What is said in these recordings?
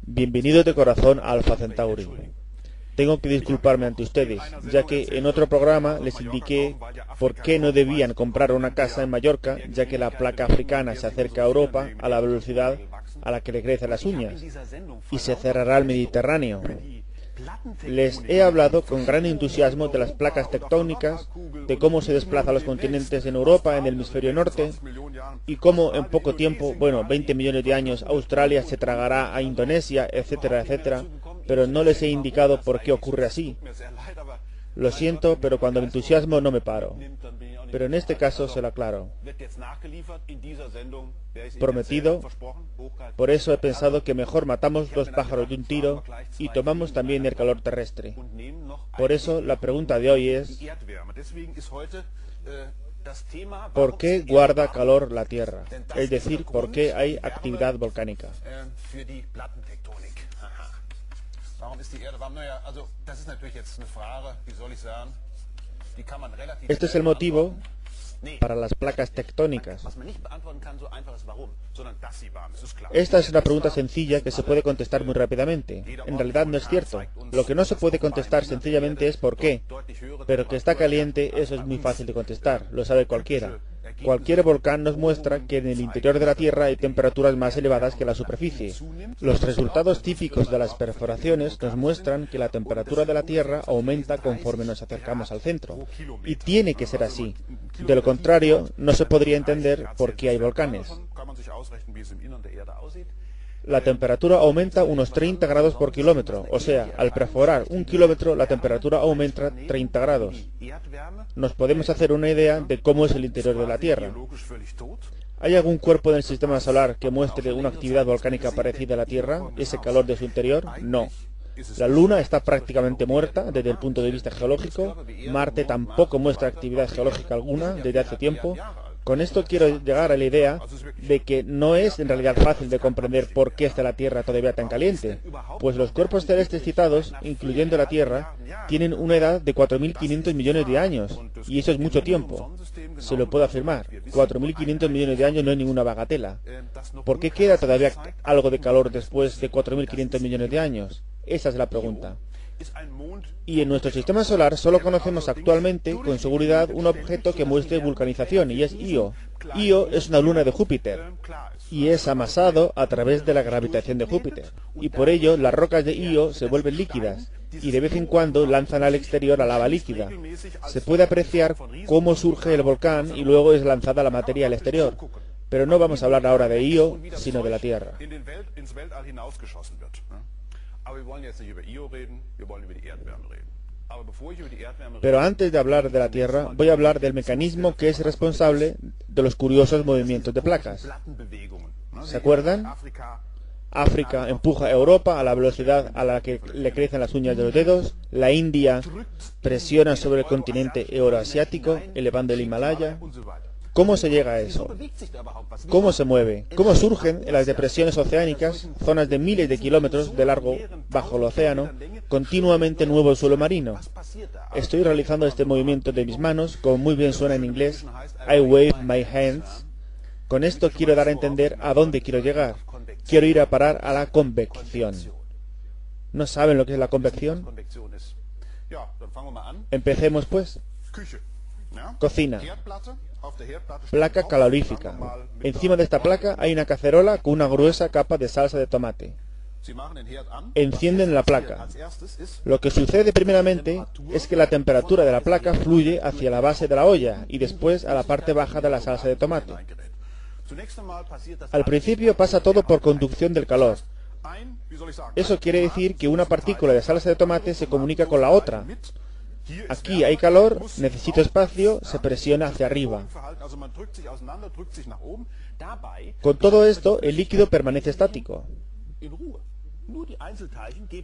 Bienvenidos de corazón a Alpha Centauri. Tengo que disculparme ante ustedes, ya que en otro programa les indiqué por qué no debían comprar una casa en Mallorca, ya que la placa africana se acerca a Europa a la velocidad a la que le crecen las uñas, y se cerrará el Mediterráneo. Les he hablado con gran entusiasmo de las placas tectónicas, de cómo se desplazan los continentes en Europa, en el hemisferio norte, y cómo en poco tiempo, 20 millones de años, Australia se tragará a Indonesia, etcétera, etcétera, pero no les he indicado por qué ocurre así. Lo siento, pero cuando me entusiasmo no me paro. Pero en este caso se lo aclaro. Prometido. Por eso he pensado que mejor matamos dos pájaros de un tiro y tomamos también el calor terrestre. Por eso la pregunta de hoy es: ¿por qué guarda calor la Tierra? Es decir, ¿por qué hay actividad volcánica? Este es el motivo para las placas tectónicas. Esta es una pregunta sencilla que se puede contestar muy rápidamente. En realidad no es cierto. Lo que no se puede contestar sencillamente es ¿por qué? Pero que está caliente, eso es muy fácil de contestar, lo sabe cualquiera. Cualquier volcán nos muestra que en el interior de la Tierra hay temperaturas más elevadas que la superficie. Los resultados típicos de las perforaciones nos muestran que la temperatura de la Tierra aumenta conforme nos acercamos al centro. Y tiene que ser así. De lo contrario, no se podría entender por qué hay volcanes. La temperatura aumenta unos 30 grados por kilómetro, o sea, al perforar 1 kilómetro la temperatura aumenta 30 grados. Nos podemos hacer una idea de cómo es el interior de la Tierra. ¿Hay algún cuerpo en el sistema solar que muestre una actividad volcánica parecida a la Tierra, ese calor de su interior? No. La Luna está prácticamente muerta desde el punto de vista geológico. Marte tampoco muestra actividad geológica alguna desde hace tiempo. Con esto quiero llegar a la idea de que no es en realidad fácil de comprender por qué está la Tierra todavía tan caliente, pues los cuerpos celestes citados, incluyendo la Tierra, tienen una edad de 4.500 millones de años, y eso es mucho tiempo. Se lo puedo afirmar, 4.500 millones de años no es ninguna bagatela. ¿Por qué queda todavía algo de calor después de 4.500 millones de años? Esa es la pregunta. Y en nuestro sistema solar solo conocemos actualmente con seguridad un objeto que muestre vulcanización, y es Io. Io es una luna de Júpiter, y es amasado a través de la gravitación de Júpiter, y por ello las rocas de Io se vuelven líquidas, y de vez en cuando lanzan al exterior a lava líquida. Se puede apreciar cómo surge el volcán y luego es lanzada la materia al exterior, pero no vamos a hablar ahora de Io, sino de la Tierra. Pero antes de hablar de la Tierra, voy a hablar del mecanismo que es responsable de los curiosos movimientos de placas. ¿Se acuerdan? África empuja a Europa a la velocidad a la que le crecen las uñas de los dedos. La India presiona sobre el continente euroasiático, elevando el Himalaya. ¿Cómo se llega a eso? ¿Cómo se mueve? ¿Cómo surgen en las depresiones oceánicas, zonas de miles de kilómetros de largo bajo el océano, continuamente nuevo suelo marino? Estoy realizando este movimiento de mis manos, como muy bien suena en inglés, I wave my hands. Con esto quiero dar a entender a dónde quiero llegar. Quiero ir a parar a la convección. ¿No saben lo que es la convección? Empecemos pues. Cocina. Placa calorífica. Encima de esta placa hay una cacerola con una gruesa capa de salsa de tomate. Encienden la placa. Lo que sucede primeramente es que la temperatura de la placa fluye hacia la base de la olla y después a la parte baja de la salsa de tomate. Al principio pasa todo por conducción del calor. Eso quiere decir que una partícula de salsa de tomate se comunica con la otra. Aquí hay calor, necesito espacio, se presiona hacia arriba. Con todo esto, el líquido permanece estático.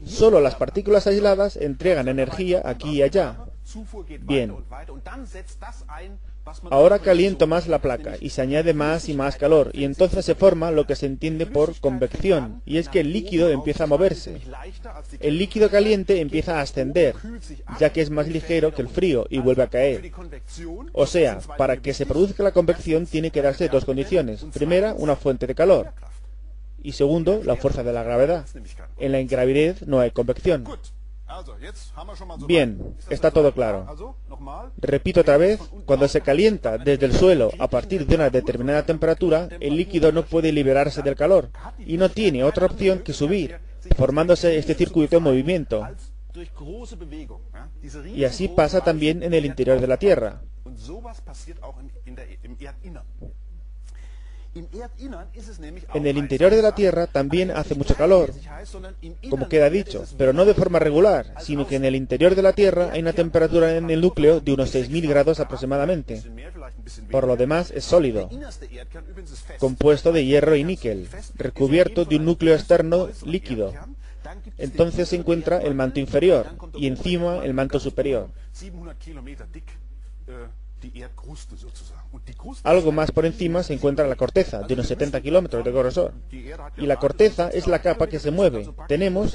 Solo las partículas aisladas entregan energía aquí y allá. Bien. Ahora caliento más la placa y se añade más y más calor, y entonces se forma lo que se entiende por convección, y es que el líquido empieza a moverse. El líquido caliente empieza a ascender, ya que es más ligero que el frío, y vuelve a caer. O sea, para que se produzca la convección tiene que darse dos condiciones. Primera, una fuente de calor. Y segundo, la fuerza de la gravedad. En la ingravidez no hay convección. Bien, está todo claro. Repito otra vez, cuando se calienta desde el suelo a partir de una determinada temperatura, el líquido no puede liberarse del calor y no tiene otra opción que subir, formándose este circuito en movimiento. Y así pasa también en el interior de la Tierra. En el interior de la Tierra también hace mucho calor, como queda dicho, pero no de forma regular, sino que en el interior de la Tierra hay una temperatura en el núcleo de unos 6.000 grados aproximadamente. Por lo demás es sólido, compuesto de hierro y níquel, recubierto de un núcleo externo líquido. Entonces se encuentra el manto inferior y encima el manto superior. Algo más por encima se encuentra la corteza, de unos 70 kilómetros de grosor. Y la corteza es la capa que se mueve.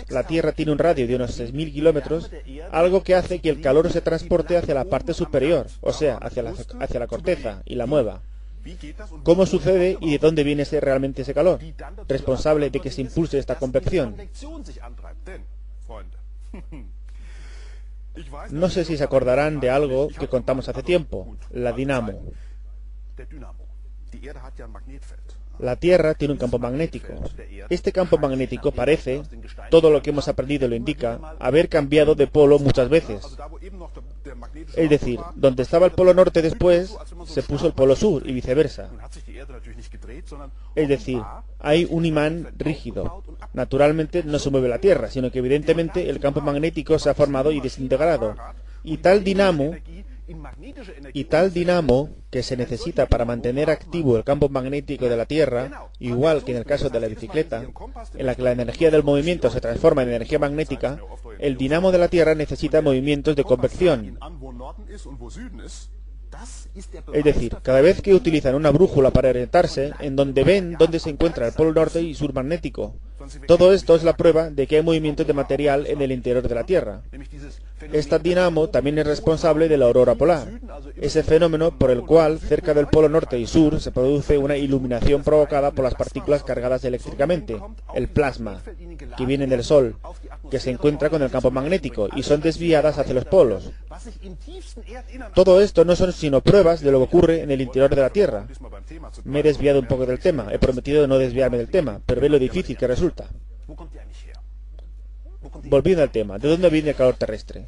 La Tierra tiene un radio de unos 6.000 kilómetros, algo que hace que el calor se transporte hacia la parte superior, o sea, hacia la corteza, y la mueva. ¿Cómo sucede y de dónde viene realmente ese calor, responsable de que se impulse esta convección? No sé si se acordarán de algo que contamos hace tiempo, la dinamo. La Tierra tiene un campo magnético. Este campo magnético parece, todo lo que hemos aprendido lo indica, haber cambiado de polo muchas veces. Es decir, donde estaba el polo norte después, se puso el polo sur y viceversa. Es decir, hay un imán rígido. Naturalmente no se mueve la Tierra, sino que evidentemente el campo magnético se ha formado y desintegrado. Y tal dinamo que se necesita para mantener activo el campo magnético de la Tierra, igual que en el caso de la bicicleta, en la que la energía del movimiento se transforma en energía magnética, el dinamo de la Tierra necesita movimientos de convección. Es decir, cada vez que utilizan una brújula para orientarse, en donde ven dónde se encuentra el polo norte y sur magnético. Todo esto es la prueba de que hay movimientos de material en el interior de la Tierra. Esta dinamo también es responsable de la aurora polar, ese fenómeno por el cual cerca del polo norte y sur se produce una iluminación provocada por las partículas cargadas eléctricamente, el plasma, que vienen del Sol, que se encuentra con el campo magnético y son desviadas hacia los polos. Todo esto no son sino pruebas de lo que ocurre en el interior de la Tierra. Me he desviado un poco del tema, he prometido no desviarme del tema, pero ve lo difícil que resulta. Volviendo al tema, ¿de dónde viene el calor terrestre?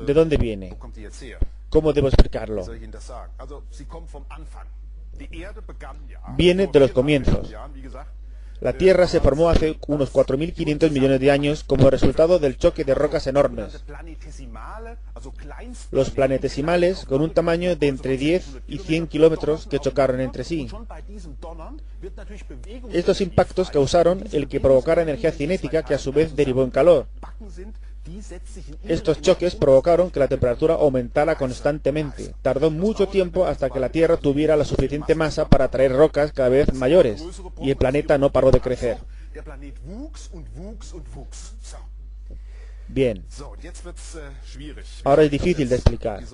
¿De dónde viene? ¿Cómo debo explicarlo? Viene de los comienzos. La Tierra se formó hace unos 4.500 millones de años como resultado del choque de rocas enormes. Los planetesimales, con un tamaño de entre 10 y 100 kilómetros, que chocaron entre sí. Estos impactos causaron el que provocara energía cinética que a su vez derivó en calor. Estos choques provocaron que la temperatura aumentara constantemente. Tardó mucho tiempo hasta que la Tierra tuviera la suficiente masa para atraer rocas cada vez mayores, y el planeta no paró de crecer. Bien. Ahora es difícil de explicar.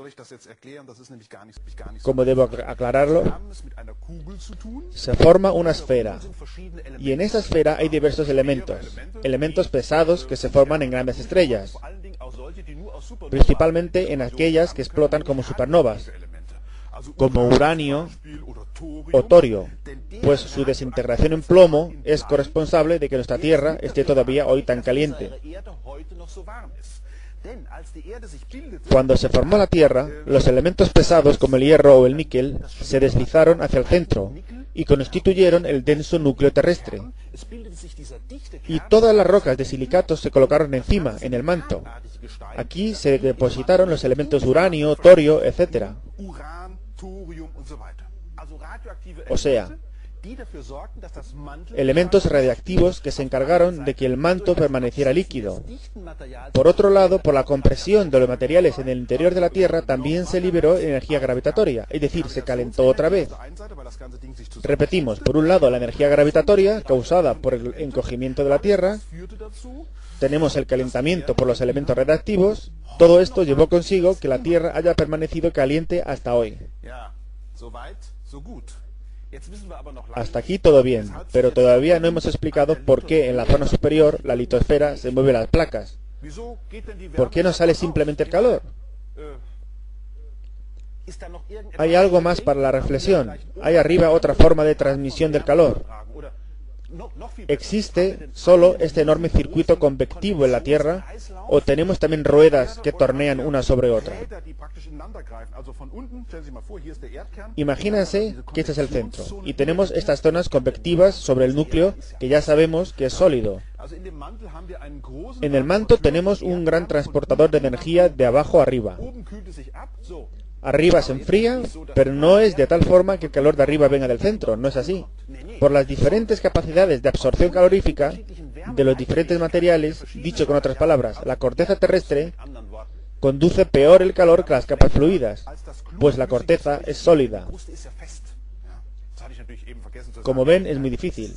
¿Cómo debo aclararlo? Se forma una esfera, y en esa esfera hay diversos elementos pesados que se forman en grandes estrellas, principalmente en aquellas que explotan como supernovas, como uranio o torio, pues su desintegración en plomo es corresponsable de que nuestra Tierra esté todavía hoy tan caliente. Cuando se formó la Tierra, los elementos pesados como el hierro o el níquel se deslizaron hacia el centro y constituyeron el denso núcleo terrestre. Y todas las rocas de silicatos se colocaron encima, en el manto. Aquí se depositaron los elementos uranio, torio, etc. O sea, elementos radiactivos que se encargaron de que el manto permaneciera líquido. Por otro lado, por la compresión de los materiales en el interior de la Tierra también se liberó energía gravitatoria, es decir, se calentó otra vez. Repetimos, por un lado la energía gravitatoria causada por el encogimiento de la Tierra, tenemos el calentamiento por los elementos radiactivos. Todo esto llevó consigo que la Tierra haya permanecido caliente hasta hoy. Hasta aquí todo bien, pero todavía no hemos explicado por qué en la zona superior la litosfera se mueve las placas. ¿Por qué no sale simplemente el calor? Hay algo más para la reflexión. Hay arriba otra forma de transmisión del calor. ¿Existe solo este enorme circuito convectivo en la Tierra o tenemos también ruedas que tornean una sobre otra? Imagínense que este es el centro y tenemos estas zonas convectivas sobre el núcleo que ya sabemos que es sólido. En el manto tenemos un gran transportador de energía de abajo a arriba. Arriba se enfría, pero no es de tal forma que el calor de arriba venga del centro, no es así. Por las diferentes capacidades de absorción calorífica de los diferentes materiales, dicho con otras palabras, la corteza terrestre conduce peor el calor que las capas fluidas, pues la corteza es sólida. Como ven, es muy difícil.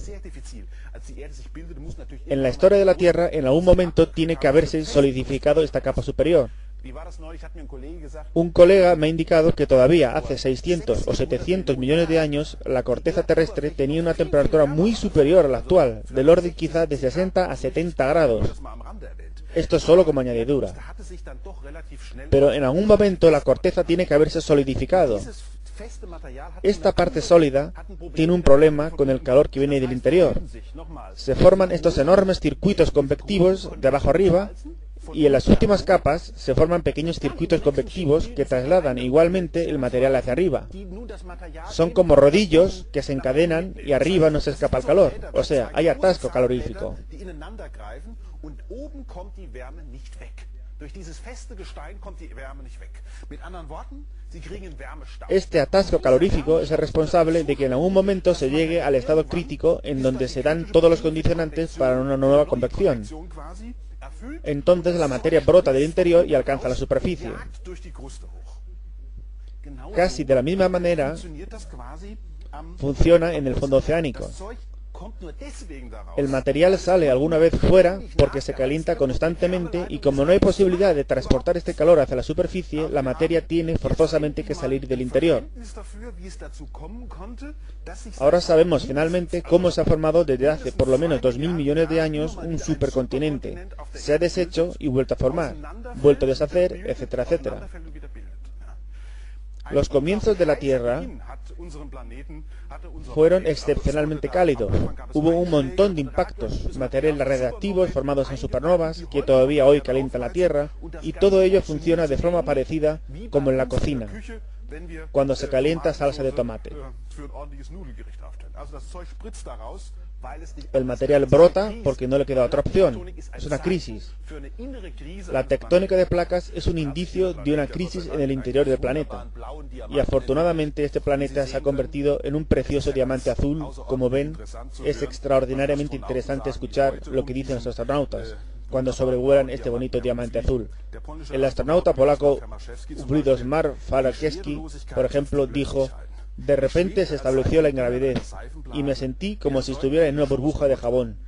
En la historia de la Tierra, en algún momento tiene que haberse solidificado esta capa superior. Un colega me ha indicado que todavía hace 600 o 700 millones de años la corteza terrestre tenía una temperatura muy superior a la actual, del orden quizá de 60 a 70 grados. Esto es solo como añadidura. Pero en algún momento la corteza tiene que haberse solidificado. Esta parte sólida tiene un problema con el calor que viene del interior. Se forman estos enormes circuitos convectivos de abajo arriba y en las últimas capas se forman pequeños circuitos convectivos que trasladan igualmente el material hacia arriba. Son como rodillos que se encadenan y arriba no se escapa el calor, o sea, hay atasco calorífico. Este atasco calorífico es el responsable de que en algún momento se llegue al estado crítico en donde se dan todos los condicionantes para una nueva convección. Entonces la materia brota del interior y alcanza la superficie. Casi de la misma manera funciona en el fondo oceánico. El material sale alguna vez fuera porque se calienta constantemente y como no hay posibilidad de transportar este calor hacia la superficie, la materia tiene forzosamente que salir del interior. Ahora sabemos finalmente cómo se ha formado desde hace por lo menos 2000 millones de años un supercontinente. Se ha deshecho y vuelto a formar, vuelto a deshacer, etcétera, etcétera. Los comienzos de la Tierra fueron excepcionalmente cálidos. Hubo un montón de impactos, materiales radiactivos formados en supernovas que todavía hoy calientan la Tierra, y todo ello funciona de forma parecida como en la cocina, cuando se calienta salsa de tomate. El material brota porque no le queda otra opción. Es una crisis. La tectónica de placas es un indicio de una crisis en el interior del planeta. Y afortunadamente este planeta se ha convertido en un precioso diamante azul. Como ven, es extraordinariamente interesante escuchar lo que dicen los astronautas cuando sobrevuelan este bonito diamante azul. El astronauta polaco Władysław Falakowski, por ejemplo, dijo: "De repente se estableció la ingravidez y me sentí como si estuviera en una burbuja de jabón.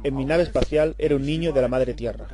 En mi nave espacial era un niño de la madre tierra".